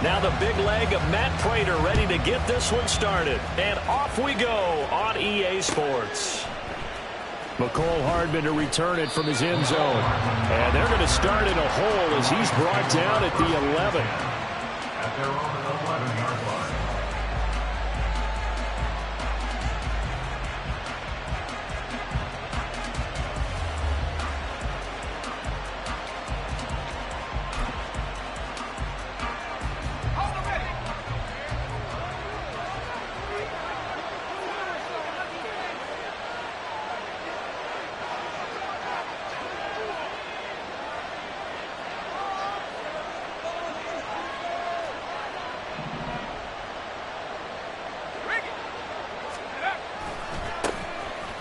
Now the big leg of Matt Prater ready to get this one started. And off we go on EA Sports. McCole Hardman to return it from his end zone. And they're going to start in a hole as he's brought down at the 11. At their own 11-yard line.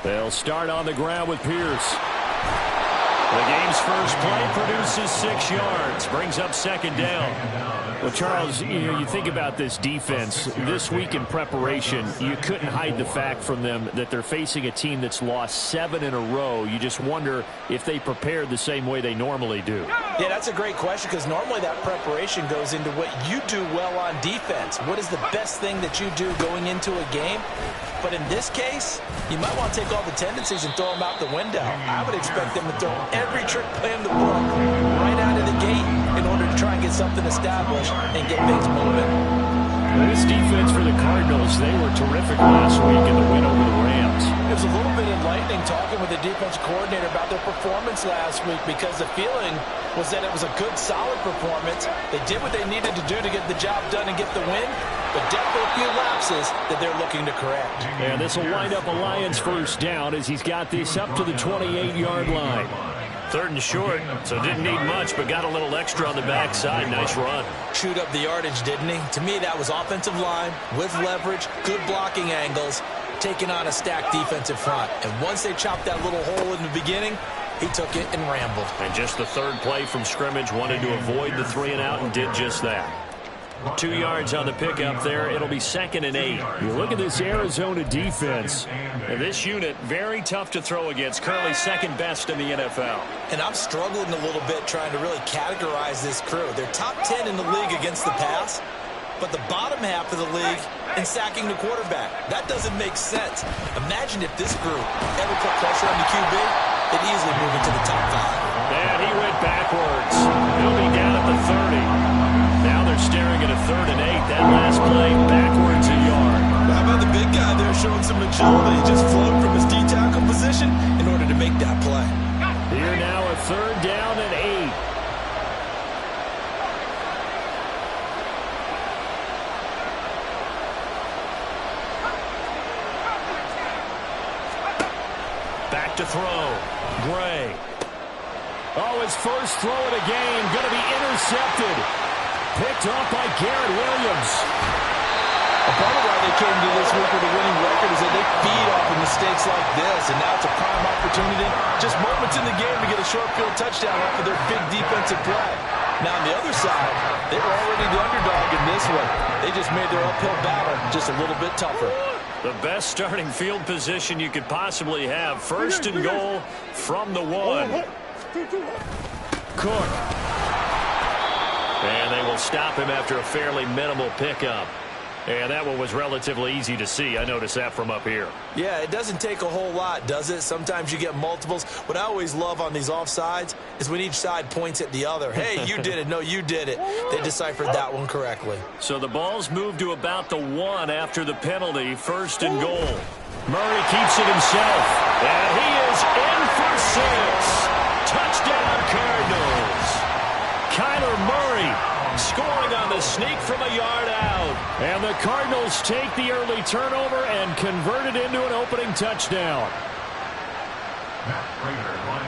They'll start on the ground with Pierce. The game's first play produces 6 yards, brings up second down. Well, Charles, you think about this defense. This week in preparation, you couldn't hide the fact from them that they're facing a team that's lost 7 in a row. You just wonder if they prepared the same way they normally do. Yeah, that's a great question because normally that preparation goes into what you do well on defense. What is the best thing that you do going into a game? But in this case, you might want to take all the tendencies and throw them out the window. I would expect them to throw every trick play in the book right out of the gate in order to try and get something established and get things moving. This defense for the Cardinals, they were terrific last week in the win over the Rams. It was a little bit enlightening talking with the defense coordinator about their performance last week because the feeling was that it was a good, solid performance. They did what they needed to do to get the job done and get the win, but definitely a few lapses that they're looking to correct. And this will wind up a Lions first down as he's got this up to the 28-yard line. 3rd and short, so didn't need much, but got a little extra on the backside. Nice run. Chewed up the yardage, didn't he? To me, that was offensive line with leverage, good blocking angles, taking on a stacked defensive front. And once they chopped that little hole in the beginning, he took it and rambled. And just the 3rd play from scrimmage, wanted to avoid the 3 and out and did just that. 2 yards on the pickup there. It'll be 2nd and 8. You look at this Arizona defense. And this unit, very tough to throw against. Currently 2nd best in the NFL. And I'm struggling a little bit trying to really categorize this crew. They're top 10 in the league against the pass, but the bottom half of the league in sacking the quarterback. That doesn't make sense. Imagine if this group ever put pressure on the QB, they'd easily move into the top 5. And he went backwards. He'll be down at the 30. Now they're staring at a 3rd and 8. That last play, backwards a yard. How about the big guy there showing some agility? He just floated from his D-tackle position in order to make that play. Here now a 3rd down and 8. Back to throw. Gray. Oh, his first throw of the game. Going to be intercepted. Picked off by Garrett Williams. A part of why they came to this week with a winning record is that they feed off of mistakes like this, and now it's a prime opportunity, just moments in the game to get a short field touchdown off of their big defensive play. Now on the other side, they were already the underdog in this one. They just made their uphill battle just a little bit tougher. The best starting field position you could possibly have. 1st and goal from the 1. Cook. And they will stop him after a fairly minimal pickup. And that one was relatively easy to see. I noticed that from up here. Yeah, it doesn't take a whole lot, does it? Sometimes you get multiples. What I always love on these offsides is when each side points at the other. Hey, you did it. No, you did it. They deciphered that one correctly. So the ball's moved to about the 1 after the penalty. 1st and goal. Murray keeps it himself. And he is in for 6. Touchdown, Cardinals. Kyler Murray scoring on the sneak from a yard out. And the Cardinals take the early turnover and convert it into an opening touchdown.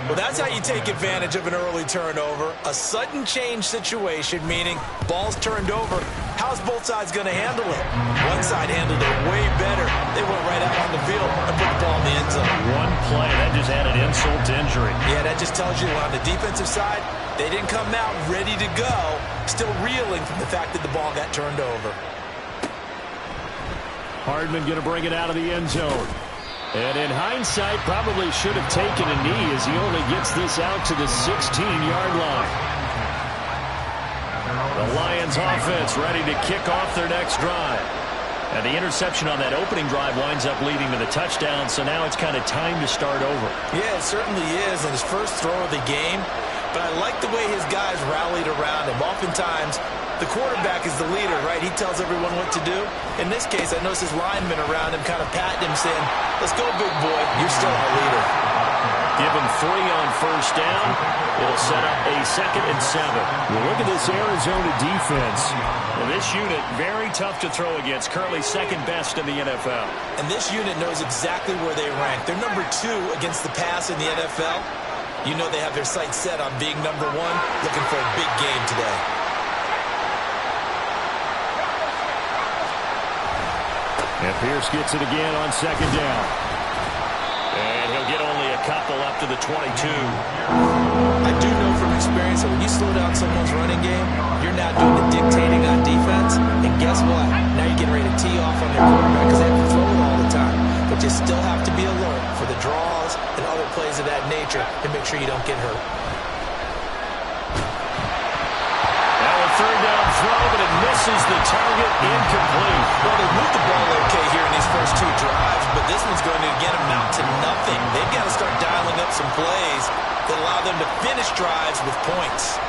Well, that's how you take advantage of an early turnover. A sudden change situation, meaning ball's turned over. How's both sides going to handle it? One side handled it way better. They went right out on the field and put the ball in the end zone. One play, that just added insult to injury. Yeah, that just tells you on the defensive side, they didn't come out ready to go, still reeling from the fact that the ball got turned over. Hardman going to bring it out of the end zone. And in hindsight, probably should have taken a knee as he only gets this out to the 16-yard line. The Lions offense ready to kick off their next drive. And the interception on that opening drive winds up leading to the touchdown, so now it's kind of time to start over. Yeah, it certainly is in his first throw of the game. But I like the way his guys rallied around him. Oftentimes, the quarterback is the leader, right? He tells everyone what to do. In this case, I noticed his linemen around him kind of patting him, saying, let's go, big boy. You're still our leader. Give him 3 on first down. It'll set up a 2nd and 7. Well, look at this Arizona defense. Well, this unit, very tough to throw against. Currently 2nd best in the NFL. And this unit knows exactly where they rank. They're number 2 against the pass in the NFL. You know they have their sights set on being number 1, looking for a big game today. And Pierce gets it again on 2nd down. And he'll get only a couple up to the 22. I do know from experience that when you slow down someone's running game, you're now doing the dictating on defense. And guess what? Now you're getting ready to tee off on their quarterback because they have to throw it all the time. But you still have to be alert for the draws and other plays of that nature and make sure you don't get hurt. Now a 3rd down throw, but it misses the target, incomplete. Well, they moved the ball okay here in these first 2 drives, but this one's going to again amount to nothing. They've got to start dialing up some plays that allow them to finish drives with points.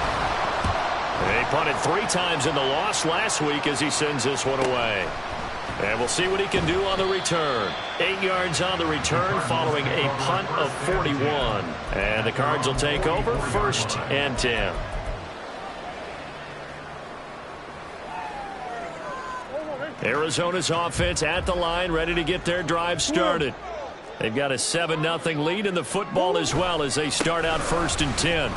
They punted 3 times in the loss last week as he sends this one away. And we'll see what he can do on the return. 8 yards on the return following a punt of 41. And the Cards will take over 1st and 10. Arizona's offense at the line, ready to get their drive started. They've got a 7-0 lead in the football as well as they start out 1st and 10.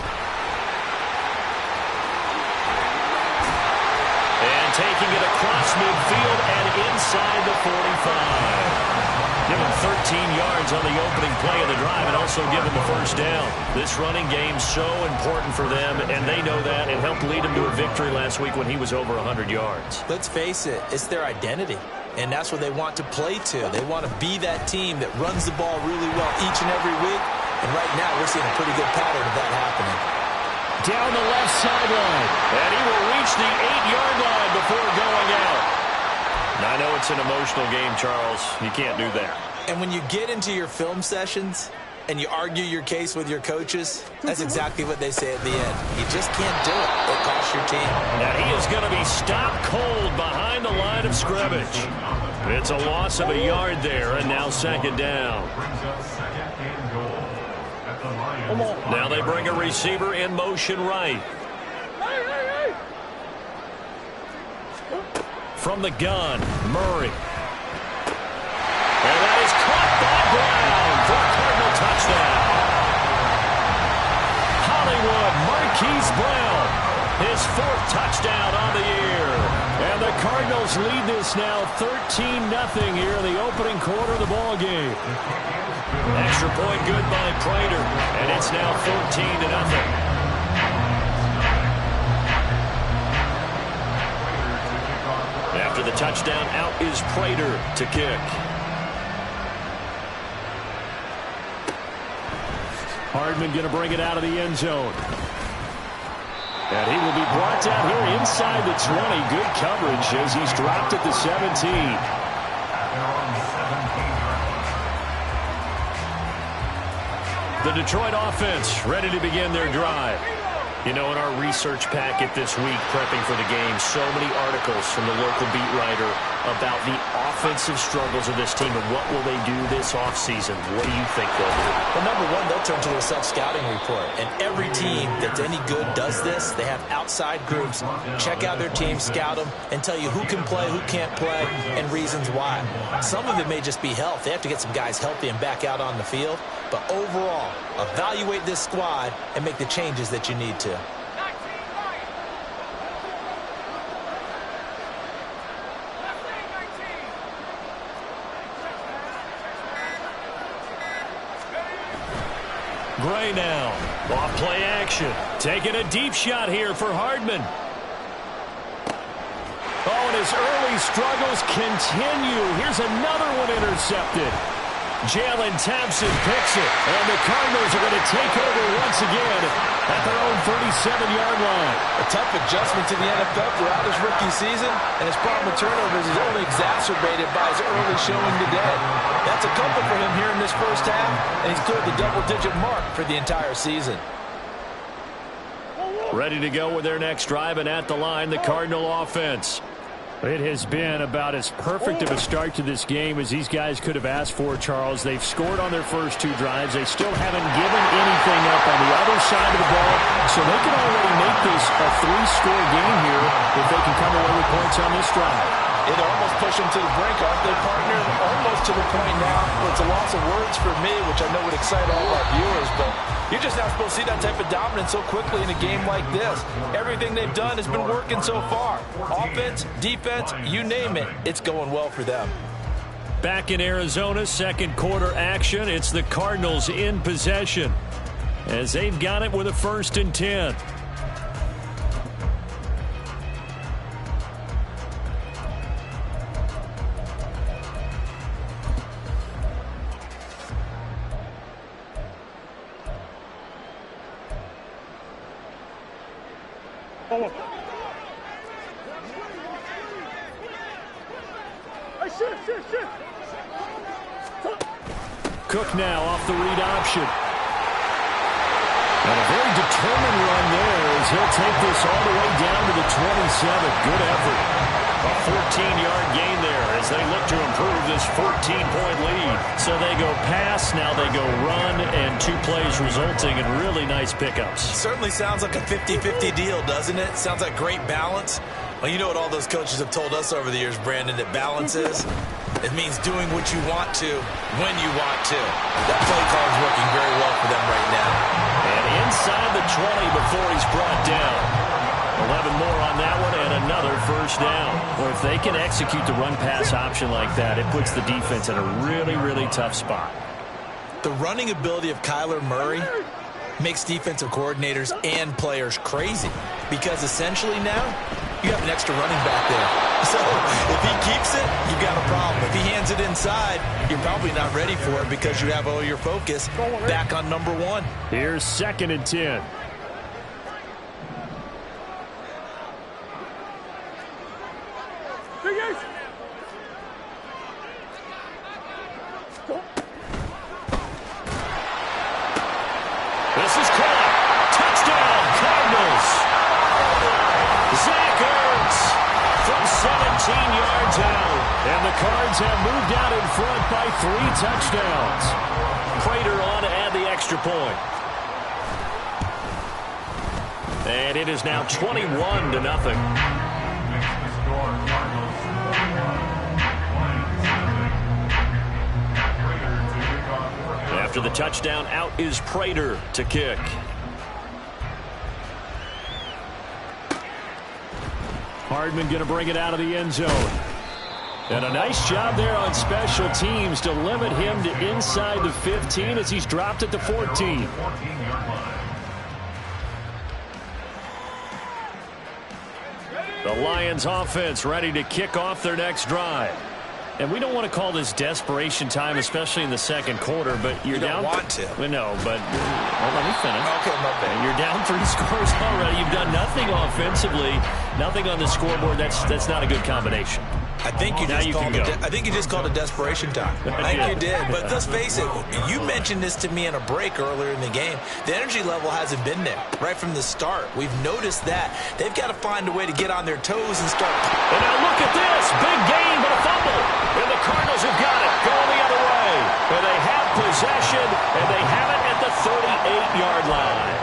And taking it across midfield and inside the 45. Give him 13 yards on the opening play of the drive and also give him the 1st down. This running game's so important for them, and they know that. It helped lead him to a victory last week when he was over 100 yards. Let's face it, it's their identity, and that's what they want to play to. They want to be that team that runs the ball really well each and every week, and right now we're seeing a pretty good pattern of that happening. Down the left sideline, and he will reach the 8-yard line before going out. I know it's an emotional game, Charles. You can't do that. And when you get into your film sessions and you argue your case with your coaches, that's exactly what they say at the end. You just can't do it. It costs your team. Now he is going to be stopped cold behind the line of scrimmage. It's a loss of a yard there, and now 2nd down. Now they bring a receiver in motion right. From the gun, Murray. And that is caught by Brown for a Cardinal touchdown. Hollywood Marquise Brown, his 4th touchdown on the year. And the Cardinals lead this now 13-0 here in the opening quarter of the ball game. Extra point good by Prater, and it's now 14-0. After the touchdown, out is Prater to kick. Hardman going to bring it out of the end zone. And he will be brought down here inside the 20. Good coverage as he's dropped at the 17. The Detroit offense ready to begin their drive. You know, in our research packet this week, prepping for the game, so many articles from the local beat writer about the offensive struggles of this team and what will they do this offseason. What do you think they'll do? Well, number one, they'll turn to their self-scouting report. And every team that's any good does this. They have outside groups. Check out their team, scout them, and tell you who can play, who can't play, and reasons why. Some of it may just be health. They have to get some guys healthy and back out on the field. But overall, evaluate this squad and make the changes that you need to. Gray now, off play action, taking a deep shot here for Hardman. Oh, and his early struggles continue. Here's another one intercepted. Jalen Thompson picks it, and the Cardinals are going to take over once once again at their own 37-yard line. A tough adjustment to the NFL throughout his rookie season, and his problem with turnovers is only exacerbated by his early showing today. That's a couple for him here in this first half, and he's cleared the double-digit mark for the entire season. Ready to go with their next drive, and at the line, the Cardinal offense. It has been about as perfect of a start to this game as these guys could have asked for, Charles. They've scored on their first two drives. They still haven't given anything up on the other side of the ball, so they can already make this a three-score game here if they can come away with points on this drive. It almost pushed them to the brink, aren't they, partner? Almost to the point now where it's a loss of words for me, which I know would excite all of our viewers, but you're just not supposed to see that type of dominance so quickly in a game like this. Everything they've done has been working so far. Offense, defense, you name it, it's going well for them. Back in Arizona, second quarter action. It's the Cardinals in possession as they've got it with a 1st and 10. Cook now off the read option. And a very determined run there as he'll take this all the way down to the 27. Good effort. A 14-yard gain there as they look to improve this 14-point lead. So they go pass, now they go run, and 2 plays resulting in really nice pickups. Certainly sounds like a 50-50 deal, doesn't it? Sounds like great balance. Well, you know what all those coaches have told us over the years, Brandon, that balance is? It means doing what you want to, when you want to. That play call is working very well for them right now. And inside the 20 before he's brought down. 11 more on that one and another first down. Well, if they can execute the run-pass option like that, it puts the defense in a really, really tough spot. The running ability of Kyler Murray makes defensive coordinators and players crazy because essentially now you have an extra running back there. So if he keeps it, you've got a problem. If he hands it inside, you're probably not ready for it because you have all your focus back on number 1. Here's 2nd and 10. This is caught. Touchdown, Cardinals. Zach Ertz from 17 yards out. And the Cards have moved out in front by 3 touchdowns. Prater on to add the extra point. And it is now 21-0. After the touchdown, out is Prater to kick. Hardman going to bring it out of the end zone. And a nice job there on special teams to limit him to inside the 15 as he's dropped at the 14. The Lions offense ready to kick off their next drive. And we don't want to call this desperation time, especially in the second quarter, but you're down. You don't want to. No, but well, let me finish. Okay, my bad. You're down 3 scores already. You've done nothing offensively, nothing on the scoreboard. That's not a good combination. I think you just called it desperation time. I think you did. But let's face it, you mentioned this to me in a break earlier in the game. The energy level hasn't been there right from the start. We've noticed that. They've got to find a way to get on their toes and start. And now look at this. Big gain, but a fumble. And the Cardinals have got it. Going the other way. And they have possession, and they have it at the 38-yard line.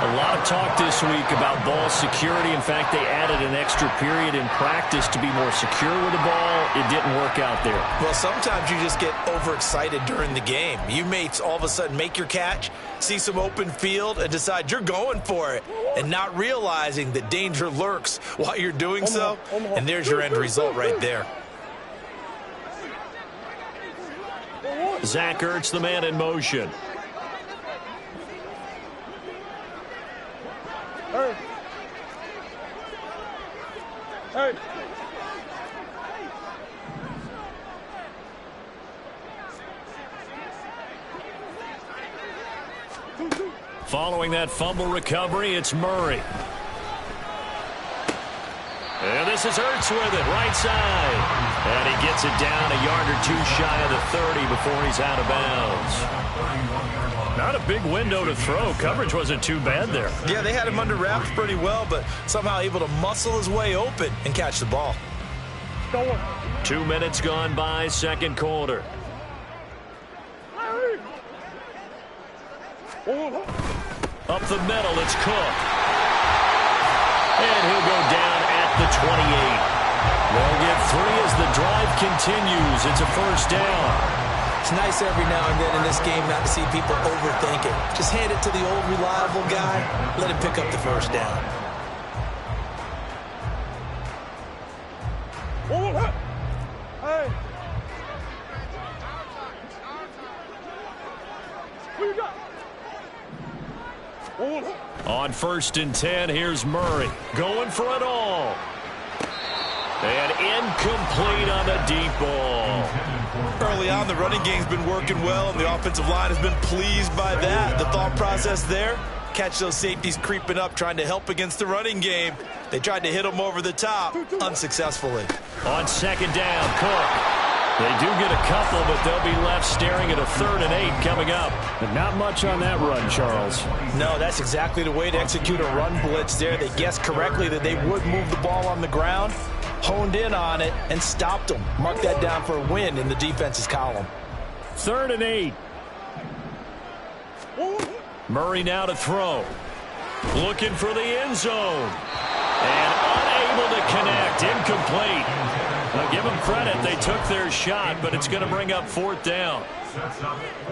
A lot of talk this week about ball security. In fact, they added an extra period in practice to be more secure with the ball. It didn't work out there. Well, sometimes you just get overexcited during the game. You may all of a sudden make your catch, see some open field, and decide you're going for it, and not realizing that danger lurks while you're doing so. And there's your end result right there. Zach Ertz, the man in motion. Hey. Following that fumble recovery, it's Murray. And this is Ertz with it, right side. And he gets it down a yard or two shy of the 30 before he's out of bounds. Not a big window to throw. Coverage wasn't too bad there. Yeah, they had him under wraps pretty well, but somehow able to muscle his way open and catch the ball. 2 minutes gone by, second quarter. Up the middle, it's Cook. And he'll go down at the 28. They'll get 3 as the drive continues. It's a first down. It's nice every now and then in this game not to see people overthink it. Just hand it to the old reliable guy. Let him pick up the first down. Hey. What you got? On 1st and 10, here's Murray going for it all. And incomplete on the deep ball. Early on, the running game's been working well, and the offensive line has been pleased by that. The thought process there, catch those safeties creeping up, trying to help against the running game. They tried to hit them over the top, unsuccessfully. On 2nd down, Cook. They do get a couple, but they'll be left staring at a 3rd and 8 coming up. But not much on that run, Charles. No, that's exactly the way to execute a run blitz there. They guessed correctly that they would move the ball on the ground, honed in on it, and stopped them. Mark that down for a win in the defense's column. 3rd and 8. Murray now to throw. Looking for the end zone. And unable to connect. Incomplete. Now give them credit. They took their shot, but it's going to bring up 4th down.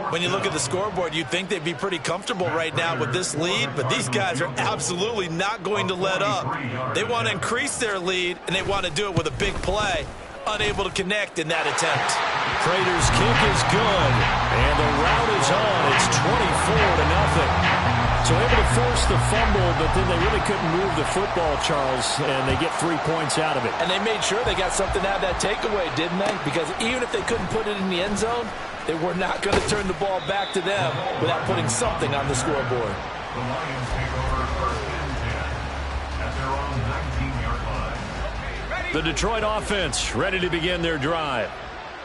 When you look at the scoreboard, you'd think they'd be pretty comfortable right now with this lead, but these guys are absolutely not going to let up. They want to increase their lead, and they want to do it with a big play. Unable to connect in that attempt. Prater's kick is good, and the route is on. It's 24-0. So able to force the fumble, but then they really couldn't move the football, Charles, and they get 3 points out of it. And they made sure they got something out of that takeaway, didn't they? Because even if they couldn't put it in the end zone, they were not going to turn the ball back to them without putting something on the scoreboard. The Lions take over 1st and 10 at their own 19-yard line. The Detroit offense ready to begin their drive.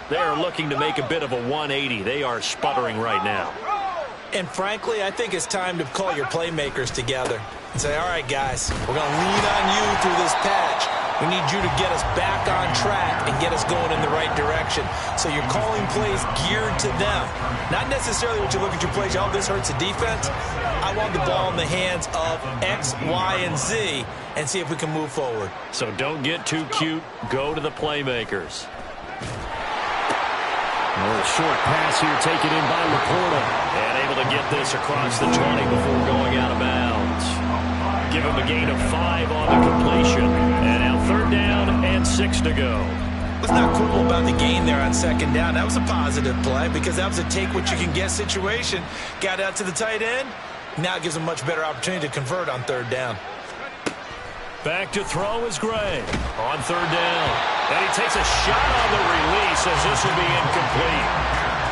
They are looking to make a bit of a 180. They are sputtering right now. And frankly, I think it's time to call your playmakers together and say, all right, guys, we're going to lean on you through this patch. We need you to get us back on track and get us going in the right direction. So you're calling plays geared to them. Not necessarily what you look at your plays, oh, this hurts the defense. I want the ball in the hands of X, Y, and Z and see if we can move forward. So don't get too cute. Go to the playmakers. A little short pass here taken in by Laporta. And able to get this across the 20 before going out of bounds. Give him a gain of 5 on the completion. And now 3rd down and 6 to go. What's not cool about the gain there on 2nd down? That was a positive play because that was a take-what-you-can-get situation. Got out to the tight end. Now it gives them much better opportunity to convert on 3rd down. Back to throw is Gray on 3rd down. And he takes a shot on the release as this will be incomplete.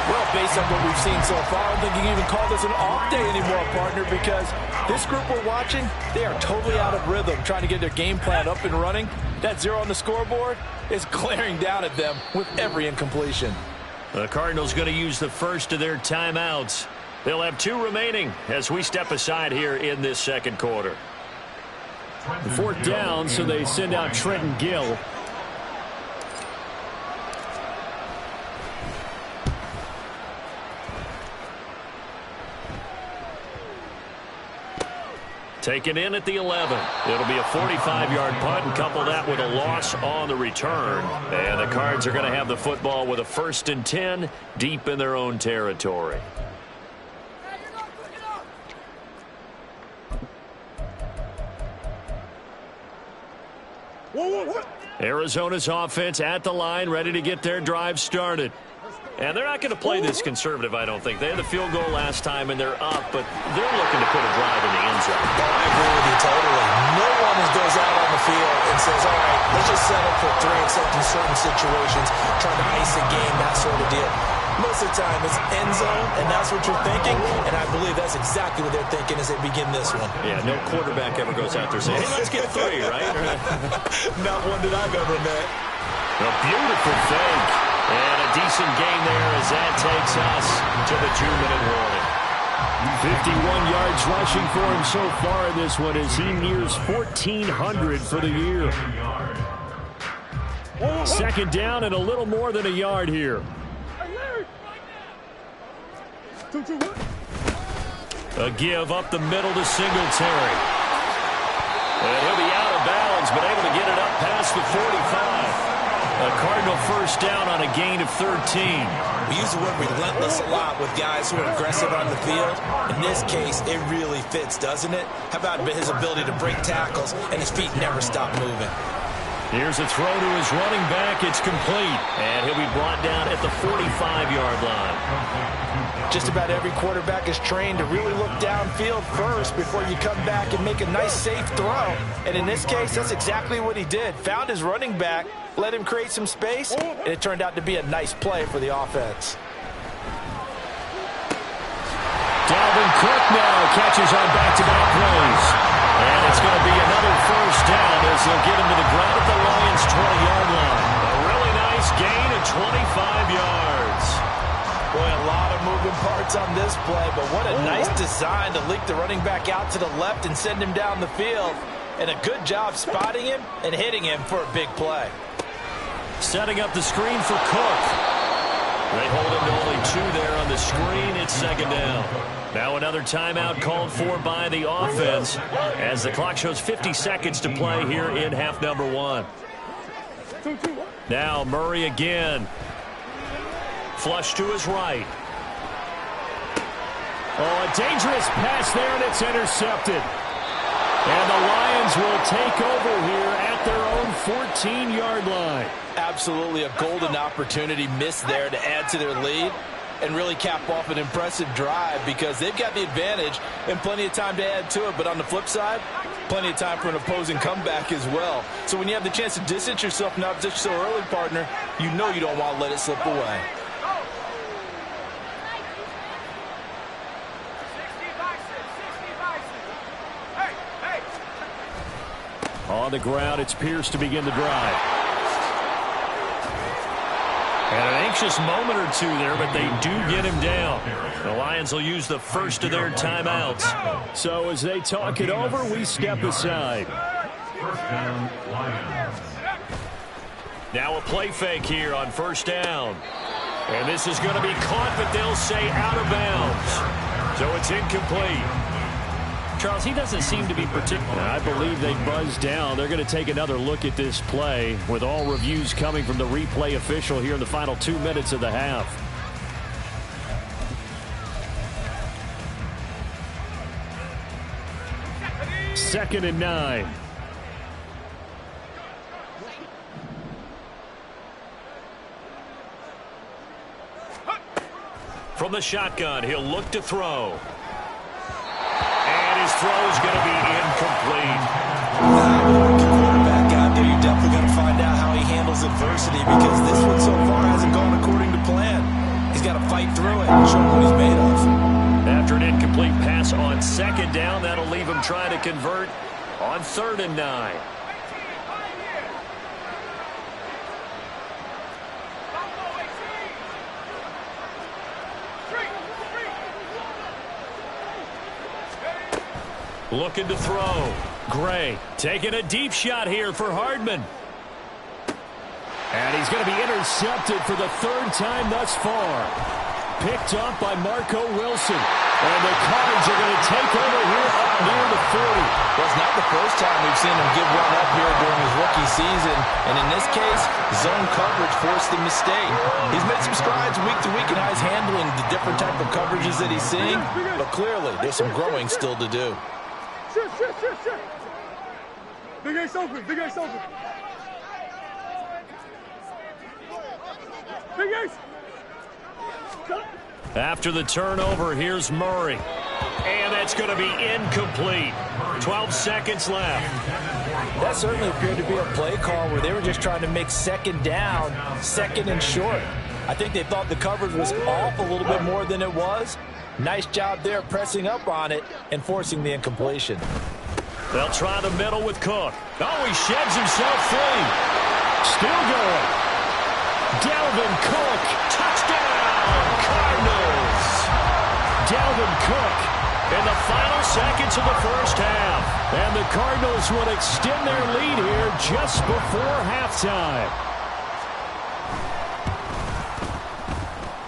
Well, based on what we've seen so far, I don't think you can even call this an off day anymore, partner, because this group we're watching, they are totally out of rhythm, trying to get their game plan up and running. That 0 on the scoreboard is glaring down at them with every incompletion. The Cardinals going to use the first of their timeouts. They'll have 2 remaining as we step aside here in this 2nd quarter. 4th down, so they send out Trenton Gill. Taken in at the 11. It'll be a 45-yard punt and couple that with a loss on the return. And the Cards are going to have the football with a 1st and 10 deep in their own territory. Arizona's offense at the line, ready to get their drive started. And they're not going to play this conservative, I don't think. They had the field goal last time, and they're up, but they're looking to put a drive in the end zone. Oh, I agree with you totally. No one goes out on the field and says, all right, let's just settle for 3, except in certain situations, trying to ice a game, that sort of deal. Most of the time it's end zone, and that's what you're thinking, and I believe that's exactly what they're thinking as they begin this one. Yeah, no quarterback ever goes out there saying, hey, let's get 3, right? Not one that I've ever met. A beautiful fake. And a decent gain there as that takes us to the 2-minute warning. 51 yards rushing for him so far in this one as he nears 1,400 for the year. Second down and a little more than a yard here. A give up the middle to Singletary. And he'll be out of bounds, but able to get it up past the 45. A Cardinal first down on a gain of 13. We use the word relentless a lot with guys who are aggressive on the field. In this case, it really fits, doesn't it? How about his ability to break tackles and his feet never stop moving? Here's a throw to his running back. It's complete. And he'll be brought down at the 45-yard line. Just about every quarterback is trained to really look downfield first before you come back and make a nice, safe throw. And in this case, that's exactly what he did. Found his running back, let him create some space, and it turned out to be a nice play for the offense. Dalvin Cook now catches on back-to-back plays. And it's going to be another first down as they'll get him to the ground at the Lions' 20-yard line. A really nice gain of 25 yards. Boy, a lot of moving parts on this play, but what a nice design to leak the running back out to the left and send him down the field. And a good job spotting him and hitting him for a big play. Setting up the screen for Cook. They hold him to only 2 there on the screen. It's second down. Now another timeout called for by the offense as the clock shows 50 seconds to play here in half number 1. Now Murray again. Flush to his right. Oh, a dangerous pass there, and it's intercepted. And the Lions will take over here at their own 14-yard line. Absolutely a golden opportunity missed there to add to their lead and really cap off an impressive drive because they've got the advantage and plenty of time to add to it. But on the flip side, plenty of time for an opposing comeback as well. So when you have the chance to distance yourself from opposition so early, partner, you know you don't want to let it slip away. On the ground, it's Pierce to begin the drive. And an anxious moment or two there, but they do get him down. The Lions will use the first of their timeouts. So as they talk it over, we step aside. First down, Lions. Now a play fake here on first down. And this is going to be caught, but they'll say out of bounds. So it's incomplete. Charles, he doesn't seem to be particular. I believe they buzzed down. They're going to take another look at this play with all reviews coming from the replay official here in the final 2 minutes of the half. Second and 9. From the shotgun, he'll look to throw. And his throw is going to be incomplete. With a quarterback out there, you definitely got to find out how he handles adversity because this one so far hasn't gone according to plan. He's got to fight through it and show what he's made of. After an incomplete pass on second down, that'll leave him trying to convert on 3rd and 9. Looking to throw. Gray taking a deep shot here for Hardman. And he's going to be intercepted for the 3rd time thus far. Picked up by Marco Wilson. And the Cards are going to take over here up near the 40. Well, it's not the first time we've seen him give one up here during his rookie season. And in this case, zone coverage forced the mistake. He's made some strides week to week in how he's handling the different type of coverages that he's seeing. But clearly, there's some growing still to do. Shit. Big Ace open. Big Ace. After the turnover, here's Murray. And that's going to be incomplete. 12 seconds left. That certainly appeared to be a play call where they were just trying to make second down, second and short. I think they thought the coverage was off a little bit more than it was. Nice job there pressing up on it and forcing the incompletion. They'll try the middle with Cook. Oh, he sheds himself free. Still going. Dalvin Cook. Touchdown, Cardinals. Dalvin Cook In the final seconds of the first half. And the Cardinals will extend their lead here just before halftime.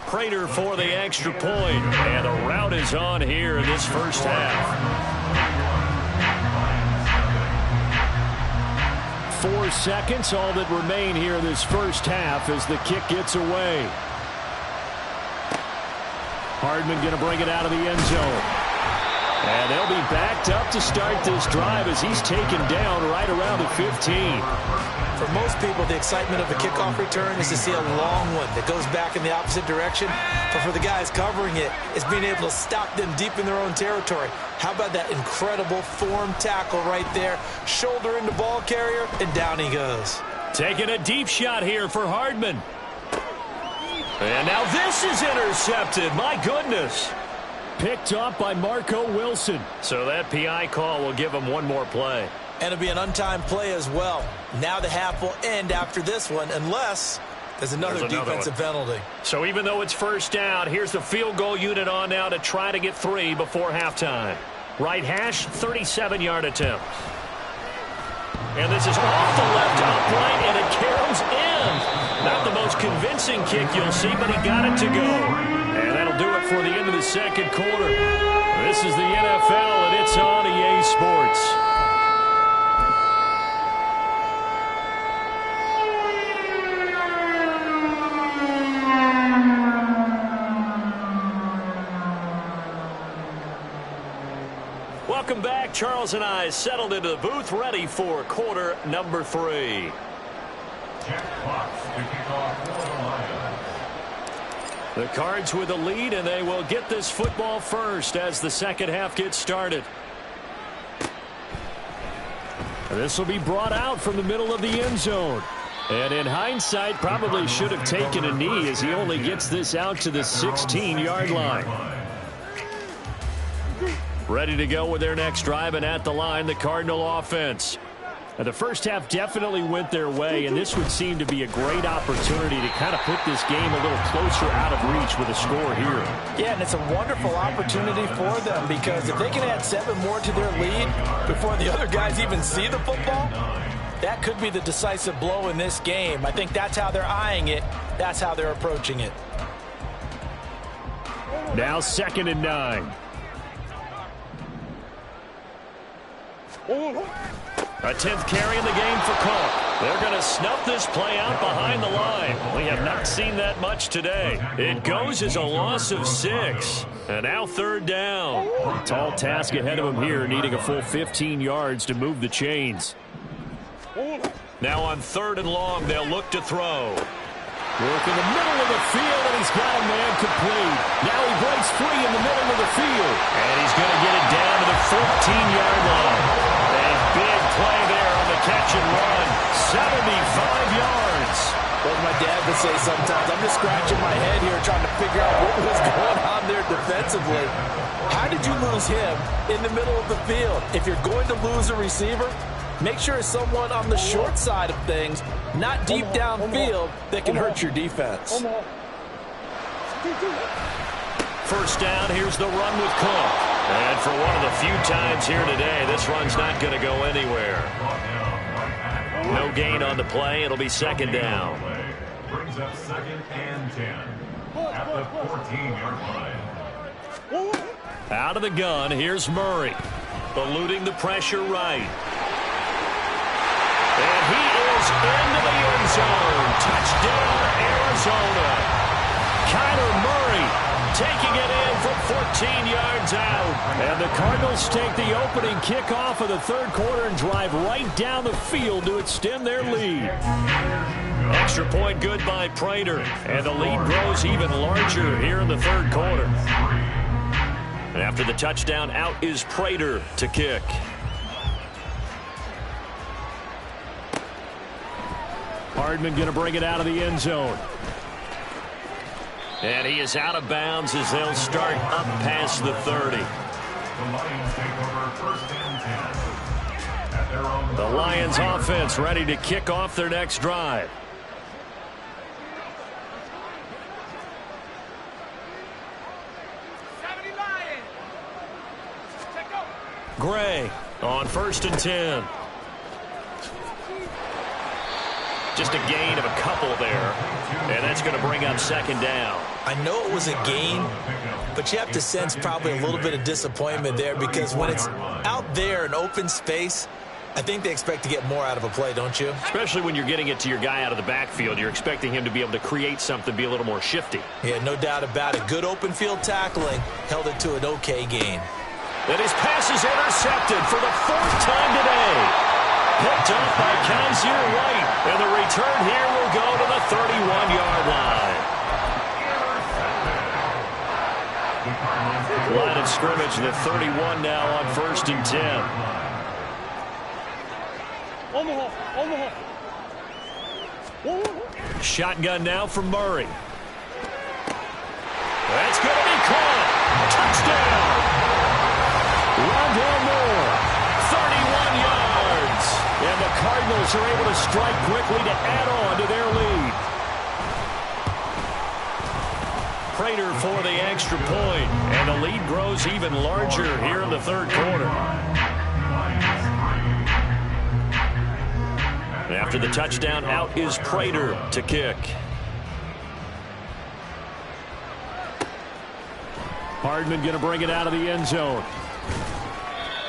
Prater for the extra point. And the rout is on here in this first half. 4 seconds, all that remain here in this first half as the kick gets away. Hardman going to bring it out of the end zone. And they'll be backed up to start this drive as he's taken down right around the 15. For most people, the excitement of a kickoff return is to see a long one that goes back in the opposite direction. But for the guys covering it, it's being able to stop them deep in their own territory. How about that incredible form tackle right there? Shoulder into ball carrier, and down he goes. Taking a deep shot here for Hardman. And now this is intercepted. My goodness. Picked up by Marco Wilson. So that PI call will give him one more play. And it'll be an untimed play as well. Now the half will end after this one unless there's another defensive penalty. So even though it's first down, here's the field goal unit on now to try to get 3 before halftime. Right hash, 37-yard attempt. And this is off the left upright, and it caroms in. Not the most convincing kick you'll see, but he got it to go. And that'll do it for the end of the second quarter. This is the NFL, and it's on EA Sports. Welcome back. Charles and I settled into the booth, ready for quarter number 3. The Cards with the lead, and they will get this football first as the second half gets started. This will be brought out from the middle of the end zone. And in hindsight, probably should have taken a knee as he only gets this out to the 16-yard line. Ready to go with their next drive, and at the line, the Cardinal offense. Now, the first half definitely went their way, and this would seem to be a great opportunity to kind of put this game a little closer out of reach with a score here. Yeah, and it's a wonderful opportunity for them because if they can add 7 more to their lead before the other guys even see the football, that could be the decisive blow in this game. I think that's how they're eyeing it. That's how they're approaching it. Now 2nd and 9. A 10th carry in the game for Cook. They're going to snuff this play out behind the line. We have not seen that much today. It goes as a loss of 6. And now 3rd down. Tall task ahead of him here, needing a full 15 yards to move the chains. Now on 3rd and long, they'll look to throw. Work in the middle of the field, and he's got a man complete. Now he breaks free in the middle of the field. And he's going to get it down to the 14-yard line. A big play there on the catch and run. 75 yards. Well, my dad would say sometimes, I'm just scratching my head here trying to figure out what was going on there defensively. How did you lose him in the middle of the field? If you're going to lose a receiver, make sure it's someone on the short side of things, not deep downfield, that can hurt your defense. First down, here's the run with Cook. And for one of the few times here today, this run's not going to go anywhere. No gain on the play. It'll be 2nd down. Brings up 2nd and 10 at the 14-yard line. Out of the gun, here's Murray. Eluding the pressure right. And he is into the end zone. Touchdown, Arizona. Kyler Murray taking it in from 14 yards out. And the Cardinals take the opening kickoff of the 3rd quarter and drive right down the field to extend their lead. Extra point good by Prater. And the lead grows even larger here in the 3rd quarter. And after the touchdown, out is Prater to kick. Hardman going to bring it out of the end zone. And he is out of bounds as they'll start up past the 30. The Lions take over first and 10. At their own The Lions offense ready to kick off their next drive. Gray on first and 10. Just a gain of a couple there, and that's going to bring up second down. I know it was a gain, but you have to sense probably a little bit of disappointment there because when it's out there in open space, I think they expect to get more out of a play, don't you? Especially when you're getting it to your guy out of the backfield. You're expecting him to be able to create something, be a little more shifty. Yeah, no doubt about it. Good open field tackling held it to an okay gain. And his pass is intercepted for the fourth time today. Picked up by Kaiser White. And the return here will go to the 31-yard line. Line of scrimmage, the 31 now on first and 10. Omaha. Shotgun now from Murray. That's going to be caught. Touchdown. Rondell Moore, 31 yards. And the Cardinals are able to strike quickly to add on to their lead. Prater for the extra point, and the lead grows even larger here in the third quarter. After the touchdown, out is Prater to kick. Hardman going to bring it out of the end zone.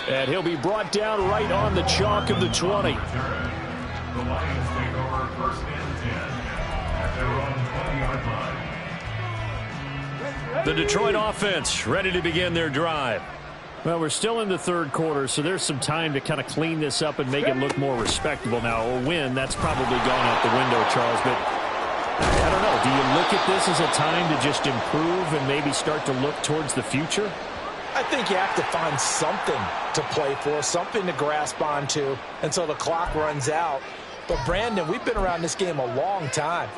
And he'll be brought down right on the chalk of the 20. The Lions take over first and 10 at their own 20-yard line. The Detroit offense ready to begin their drive. Well, we're still in the third quarter, so there's some time to kind of clean this up and make it look more respectable. Now, a win, that's probably gone out the window, Charles, but I don't know. Do you look at this as a time to just improve and maybe start to look towards the future? I think you have to find something to play for, something to grasp onto until the clock runs out. But, Brandon, we've been around this game a long time.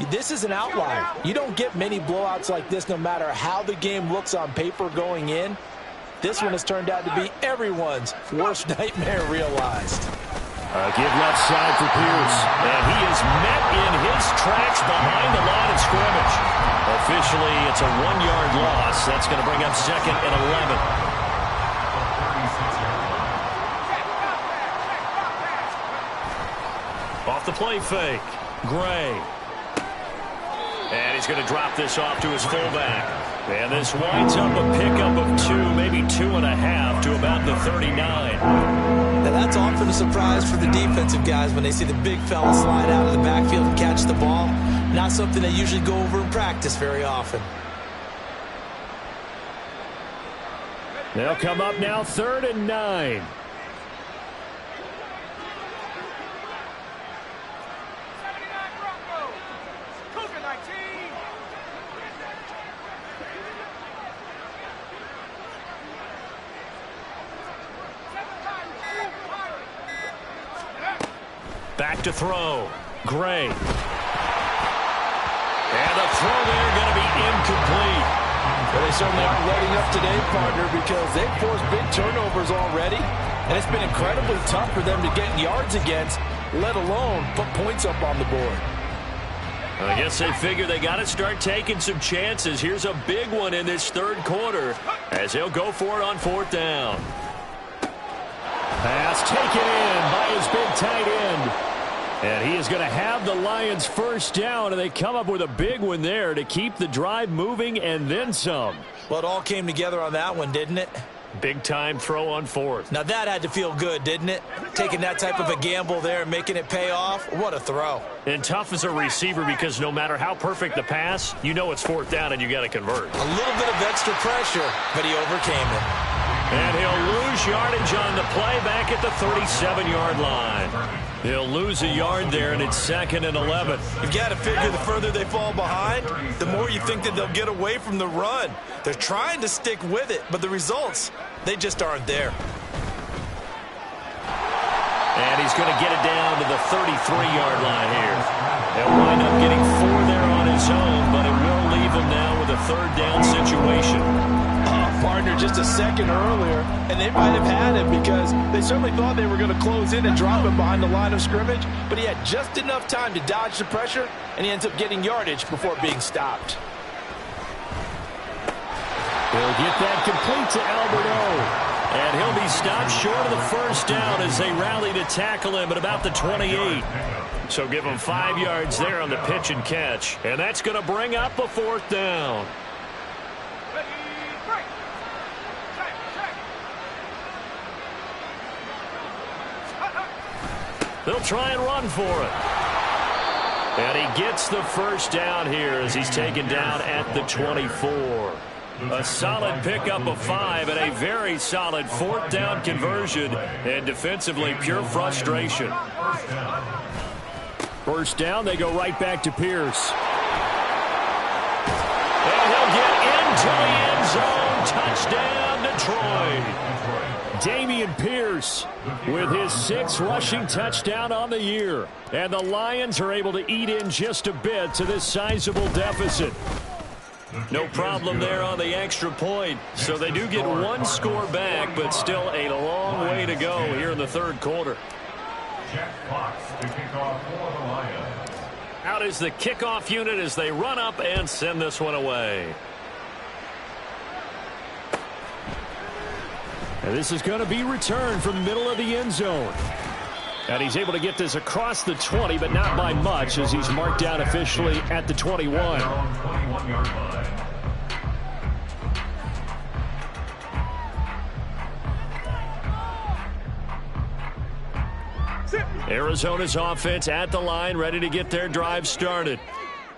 This is an outlier. You don't get many blowouts like this no matter how the game looks on paper going in. This one has turned out to be everyone's worst nightmare realized. Give left side for Pierce. And he is met in his tracks behind the line of scrimmage. Officially, it's a 1-yard loss. That's going to bring up second and 11. Off the play fake. Gray. And he's going to drop this off to his fullback. And this winds up a pickup of 2, maybe 2.5 to about the 39. Now that's often a surprise for the defensive guys when they see the big fella slide out of the backfield and catch the ball. Not something they usually go over in practice very often. They'll come up now 3rd and 9. Back to throw. Gray. And the throw there going to be incomplete. Well, they certainly aren't letting up today, partner, because they've forced big turnovers already. And it's been incredibly tough for them to get yards against, let alone put points up on the board. I guess they figure they got to start taking some chances. Here's a big one in this third quarter as they'll go for it on 4th down. Pass taken in by his big tight end. And he is going to have the Lions first down, and they come up with a big one there to keep the drive moving and then some. Well, it all came together on that one, didn't it? Big time throw on 4th. Now that had to feel good, didn't it? Taking that type of a gamble there and making it pay off. What a throw. And tough as a receiver because no matter how perfect the pass, you know it's 4th down and you got to convert. A little bit of extra pressure, but he overcame it. And he'll lose yardage on the play back at the 37-yard line. He'll lose a yard there, and it's 2nd and 11. You've got to figure the further they fall behind, the more you think that they'll get away from the run. They're trying to stick with it, but the results, they just aren't there. And he's going to get it down to the 33-yard line here. They'll wind up getting 4 there on his own, but it will leave leave them now with a third down situation. Partner just a second earlier, and they might have had him because they certainly thought they were going to close in and drop him behind the line of scrimmage, but he had just enough time to dodge the pressure, and he ends up getting yardage before being stopped. They'll get that complete to Alberto. And he'll be stopped short of the first down as they rally to tackle him at about the 28. So give him 5 yards there on the pitch and catch. And that's going to bring up a fourth down. They'll try and run for it. And he gets the first down here as he's taken down at the 24. A solid pickup of 5 and a very solid fourth down conversion. And defensively, pure frustration. First down, they go right back to Pierce. And he'll get into the end zone. Touchdown, Detroit. Dameon Pierce with his 6th rushing touchdown on the year. And the Lions are able to eat in just a bit to this sizable deficit. No problem there on the extra point. So they do get 1 score back, but still a long way to go here in the third quarter. Jack Fox to kick off for the Lions. Out is the kickoff unit as they run up and send this one away. And this is going to be returned from the middle of the end zone. And he's able to get this across the 20, but not by much as he's marked down officially at the 21. 21-yard line. Arizona's offense at the line, ready to get their drive started.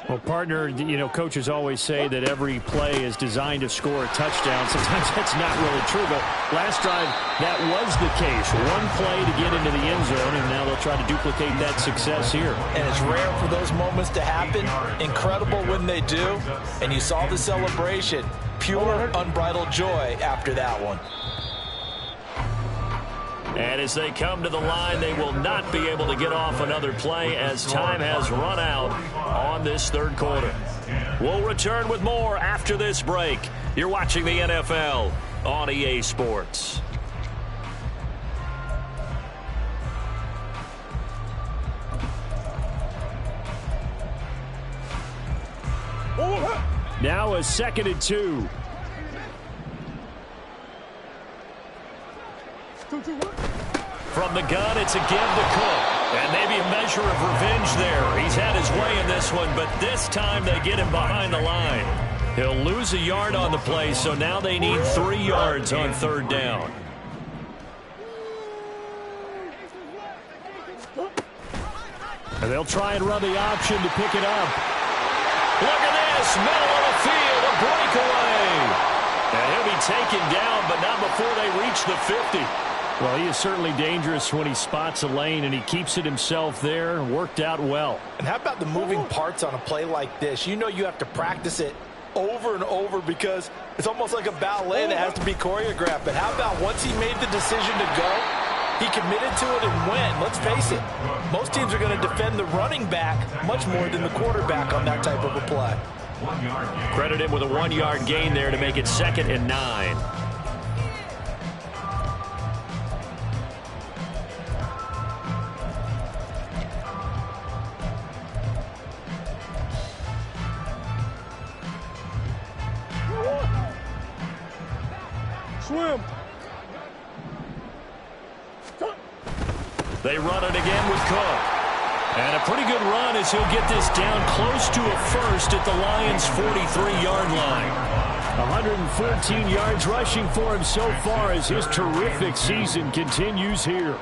Well, partner, you know, coaches always say that every play is designed to score a touchdown. Sometimes that's not really true, but last drive, that was the case. 1 play to get into the end zone, and now they'll try to duplicate that success here. And it's rare for those moments to happen. Incredible when they do. And you saw the celebration. Pure, unbridled joy after that one. And as they come to the line, they will not be able to get off another play as time has run out on this third quarter. We'll return with more after this break. You're watching the NFL on EA Sports. Now a 2nd and 2. From the gun, it's a give to Cook. And maybe a measure of revenge there. He's had his way in this one, but this time they get him behind the line. He'll lose a yard on the play, so now they need 3 yards on third down. And they'll try and run the option to pick it up. Look at this, middle of the field, a breakaway. And he'll be taken down, but not before they reach the 50. Well, he is certainly dangerous when he spots a lane, and he keeps it himself there. Worked out well. And how about the moving parts on a play like this? You know you have to practice it over and over because it's almost like a ballet that has to be choreographed. But how about once he made the decision to go, he committed to it and went. Let's face it, most teams are going to defend the running back much more than the quarterback on that type of a play. Credit him with a 1-yard gain there to make it 2nd and 9. Swim. They run it again with Cook. And a pretty good run as he'll get this down close to a first at the Lions' 43-yard line. 114 yards rushing for him so far as his terrific season continues here.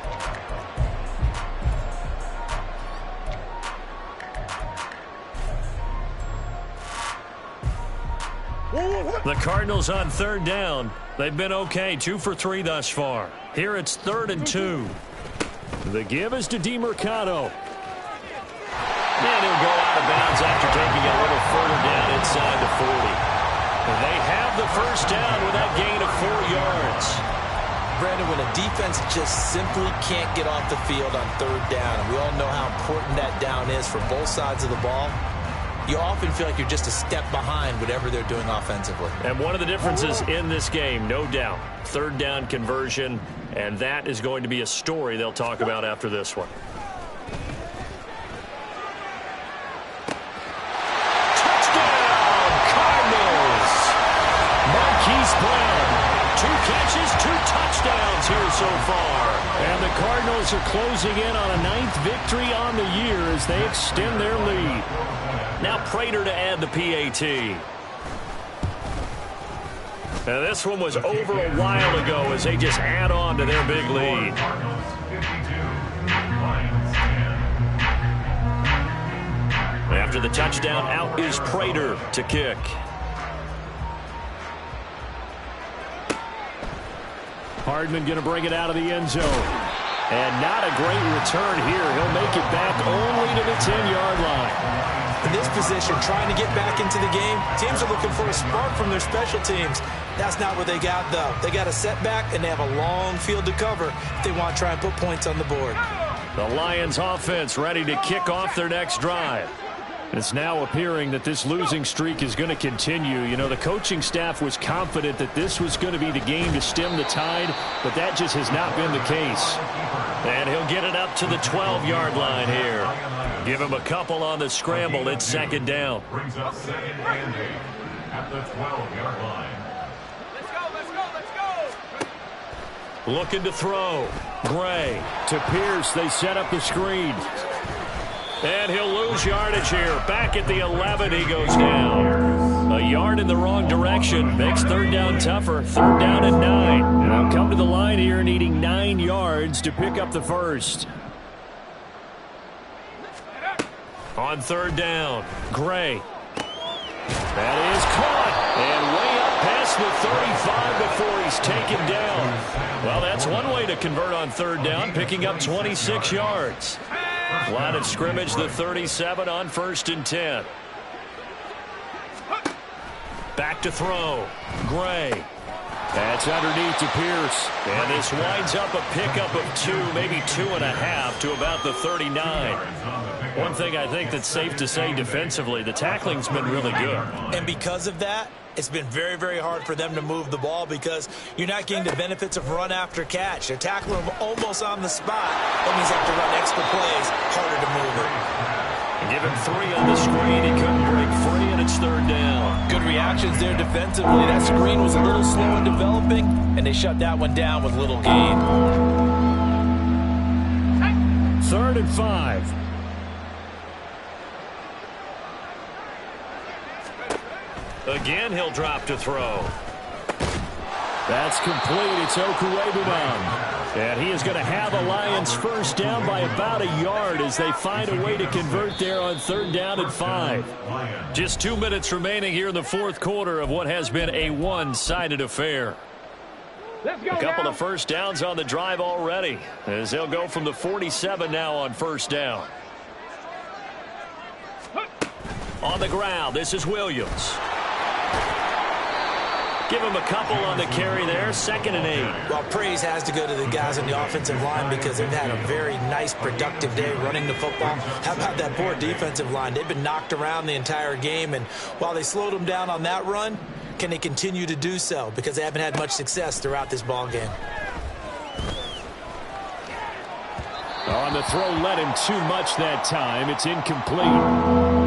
The Cardinals on third down. They've been okay, 2 for 3 thus far. Here it's 3rd and 2. The give is to DeMercado. And he'll go out of bounds after taking a little further down inside the 40. And they have the first down with that gain of 4 yards. Brandon, when a defense just simply can't get off the field on third down, and we all know how important that down is for both sides of the ball, you often feel like you're just a step behind whatever they're doing offensively. And one of the differences in this game, no doubt, third down conversion, and that is going to be a story they'll talk about after this one. Touchdown, Cardinals! Marquise Brown, 2 catches, 2 touchdowns here so far. And the Cardinals are closing in on a 9th victory on the year as they extend their lead. Now Prater to add the PAT. Now this one was over a while ago as they just add on to their big lead. After the touchdown, out is Prater to kick. Hardman going to bring it out of the end zone. And not a great return here. He'll make it back only to the 10-yard line. In this position, trying to get back into the game, teams are looking for a spark from their special teams. That's not what they got, though. They got a setback, and they have a long field to cover if they want to try and put points on the board. The Lions offense ready to kick off their next drive. It's now appearing that this losing streak is going to continue. You know, the coaching staff was confident that this was going to be the game to stem the tide, but that just has not been the case. And he'll get it up to the 12-yard line here. Give him a couple on the scramble. It's second down. Brings up second and 8 at the 12-yard line. Let's go. Looking to throw. Gray to Pierce. They set up the screen. And he'll lose yardage here. Back at the 11, he goes down. A yard in the wrong direction. Makes third down tougher. Third down and 9. And I'll come to the line here needing 9 yards to pick up the first. On third down, Gray. That is caught. And way up past the 35 before he's taken down. Well, that's one way to convert on third down, picking up 26 yards. Line of scrimmage, the 37 on 1st and 10. Back to throw. Gray. That's underneath to Pierce. And this winds up a pickup of 2, maybe 2.5 to about the 39. One thing I think that's safe to say defensively, the tackling's been really good. And because of that, it's been very, very hard for them to move the ball because you're not getting the benefits of run after catch. They're tackling them almost on the spot. That means they have to run extra plays, harder to move it. Give him 3 on the screen. He couldn't break free, and it's third down. Good reactions there defensively. That screen was a little slow in developing, and they shut that one down with little gain. 3rd and 5. Again, he'll drop to throw. That's complete. It's Okuwebunam. And he is going to have a Lions first down by about a yard as they find a way to convert there on third down and 5. Just 2 minutes remaining here in the fourth quarter of what has been a one-sided affair. A couple of first downs on the drive already as they'll go from the 47 now on first down. On the ground, this is Williams. Give him a couple on the carry there. 2nd and 8. Well, praise has to go to the guys on the offensive line because they've had a very nice, productive day running the football. How about that poor defensive line? They've been knocked around the entire game, and while they slowed them down on that run, can they continue to do so? Because they haven't had much success throughout this ball game. On the throw, led him too much that time. It's incomplete.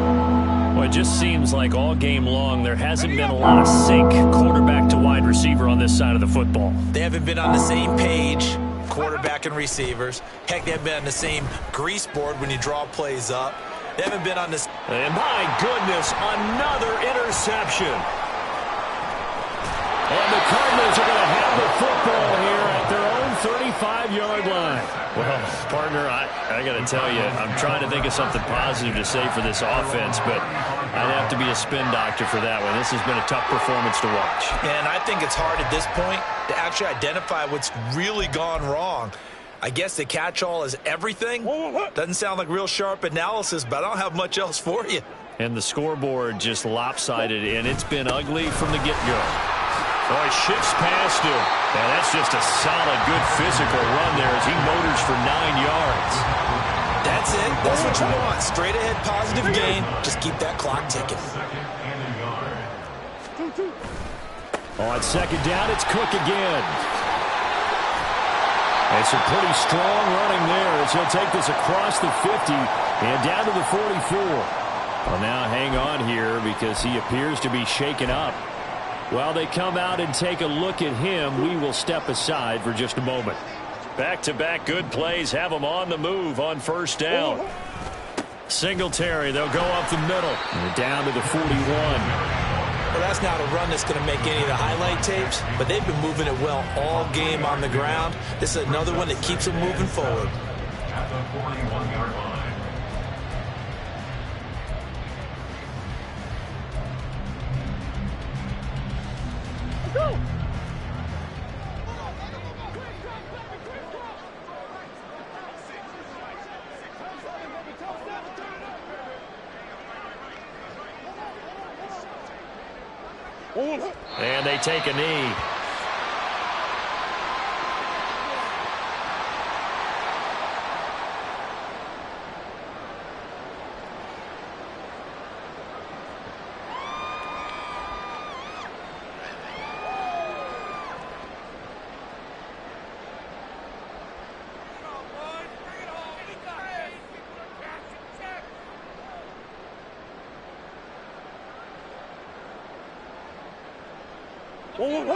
Well, it just seems like all game long there hasn't been a lot of sync quarterback to wide receiver on this side of the football. They haven't been on the same page, quarterback and receivers. Heck, they haven't been on the same grease board when you draw plays up. They haven't been on this. And my goodness, another interception. And the Cardinals are going to have the football here at their own 35-yard line. Well, partner, I got to tell you, I'm trying to think of something positive to say for this offense, but I'd have to be a spin doctor for that one. This has been a tough performance to watch. And I think it's hard at this point to actually identify what's really gone wrong. I guess the catch-all is everything. Doesn't sound like real sharp analysis, but I don't have much else for you. And the scoreboard just lopsided, and it's been ugly from the get-go. Oh, he shifts past him. And that's just a solid, good physical run there as he motors for 9 yards. That's it. That's what you want. Straight ahead positive gain. Just keep that clock ticking. On second down, it's Cook again. And some pretty strong running there as he'll take this across the 50 and down to the 44. Well, now hang on here because he appears to be shaken up. While they come out and take a look at him, we will step aside for just a moment. Back-to-back good plays have them on the move on first down. Singletary, they'll go up the middle. And down to the 41. Well, that's not a run that's going to make any of the highlight tapes, but they've been moving it well all game on the ground. This is another one that keeps them moving forward. At the 41-yard line. And they take a knee.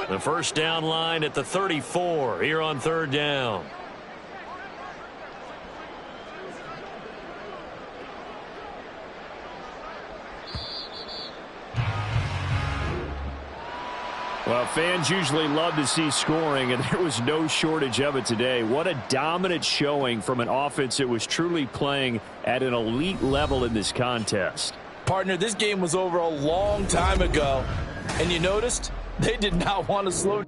The first down line at the 34 here on third down. Well, fans usually love to see scoring, and there was no shortage of it today. What a dominant showing from an offense that was truly playing at an elite level in this contest. Partner, this game was over a long time ago, and you noticed they did not want to slow